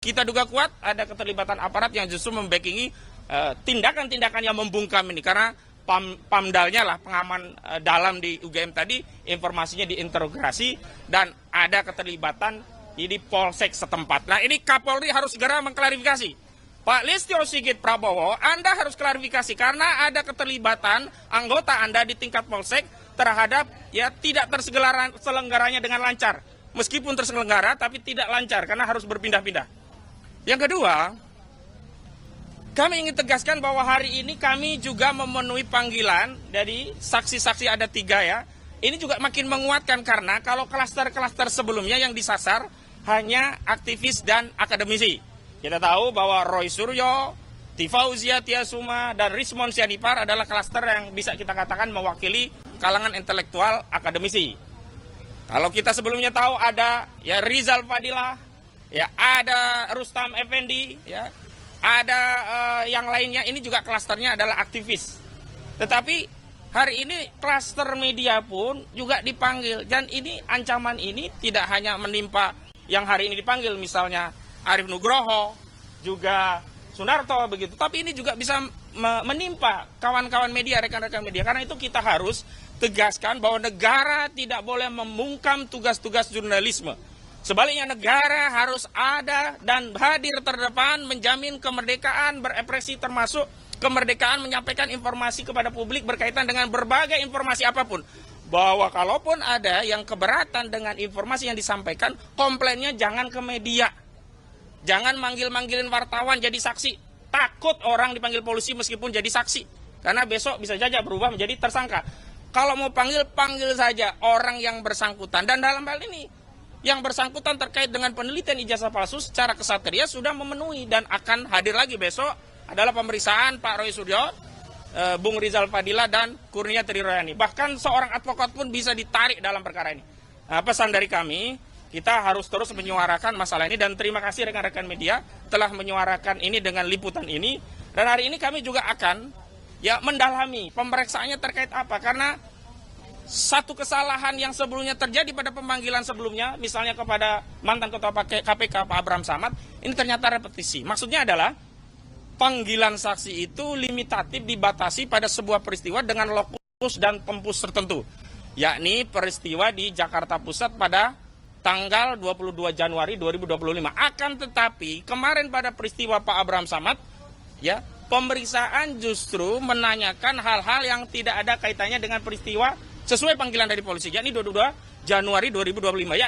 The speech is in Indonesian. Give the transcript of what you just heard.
Kita duga kuat ada keterlibatan aparat yang justru membackingi tindakan-tindakan yang membungkam ini. Karena Pamdalnya lah, pengaman dalam di UGM tadi, informasinya diinterogasi dan ada keterlibatan di Polsek setempat. Nah, ini Kapolri harus segera mengklarifikasi. Pak Listio Sigit Prabowo, Anda harus klarifikasi karena ada keterlibatan anggota Anda di tingkat Polsek terhadap tidak terselenggaranya dengan lancar. Meskipun terselenggara tapi tidak lancar karena harus berpindah-pindah. Yang kedua, kami ingin tegaskan bahwa hari ini kami juga memenuhi panggilan dari saksi-saksi ada 3 ya. Ini juga makin menguatkan karena kalau klaster-klaster sebelumnya yang disasar hanya aktivis dan akademisi. Kita tahu bahwa Roy Suryo, Tifauzia Tiasuma, dan Rismon Sianipar adalah klaster yang bisa kita katakan mewakili kalangan intelektual akademisi. Kalau kita sebelumnya tahu ada Rizal Fadilah, ada Rustam Effendi, ada yang lainnya, ini juga klasternya adalah aktivis. Tetapi hari ini klaster media pun juga dipanggil. Dan ini ancaman ini tidak hanya menimpa yang hari ini dipanggil, misalnya Arief Nugroho, juga Sunarto begitu. Tapi ini juga bisa menimpa kawan-kawan media, rekan-rekan media. Karena itu kita harus tegaskan bahwa negara tidak boleh membungkam tugas-tugas jurnalisme. Sebaliknya negara harus ada dan hadir terdepan menjamin kemerdekaan berekspresi termasuk kemerdekaan menyampaikan informasi kepada publik berkaitan dengan berbagai informasi apapun. Bahwa kalaupun ada yang keberatan dengan informasi yang disampaikan, komplainnya jangan ke media. Jangan manggil-manggilin wartawan jadi saksi. Takut orang dipanggil polisi meskipun jadi saksi. Karena besok bisa saja berubah menjadi tersangka. Kalau mau panggil saja orang yang bersangkutan. Dan dalam hal ini, yang bersangkutan terkait dengan penelitian ijazah palsu secara kesatria sudah memenuhi dan akan hadir lagi besok adalah pemeriksaan Pak Roy Suryo, Bung Rizal Fadilah, dan Kurnia Triroyani. Bahkan seorang advokat pun bisa ditarik dalam perkara ini. Nah, pesan dari kami, kita harus terus menyuarakan masalah ini dan terima kasih rekan-rekan media telah menyuarakan ini dengan liputan ini. Dan hari ini kami juga akan mendalami pemeriksaannya terkait apa, karena satu kesalahan yang sebelumnya terjadi pada pemanggilan sebelumnya, misalnya kepada mantan Ketua KPK Pak Abraham Samad, ini ternyata repetisi. Maksudnya adalah panggilan saksi itu limitatif dibatasi pada sebuah peristiwa dengan lokus dan tempus tertentu, yakni peristiwa di Jakarta Pusat pada tanggal 22 Januari 2025. Akan tetapi kemarin pada peristiwa Pak Abraham Samad, pemeriksaan justru menanyakan hal-hal yang tidak ada kaitannya dengan peristiwa sesuai panggilan dari polisi, yakni 22 Januari 2025,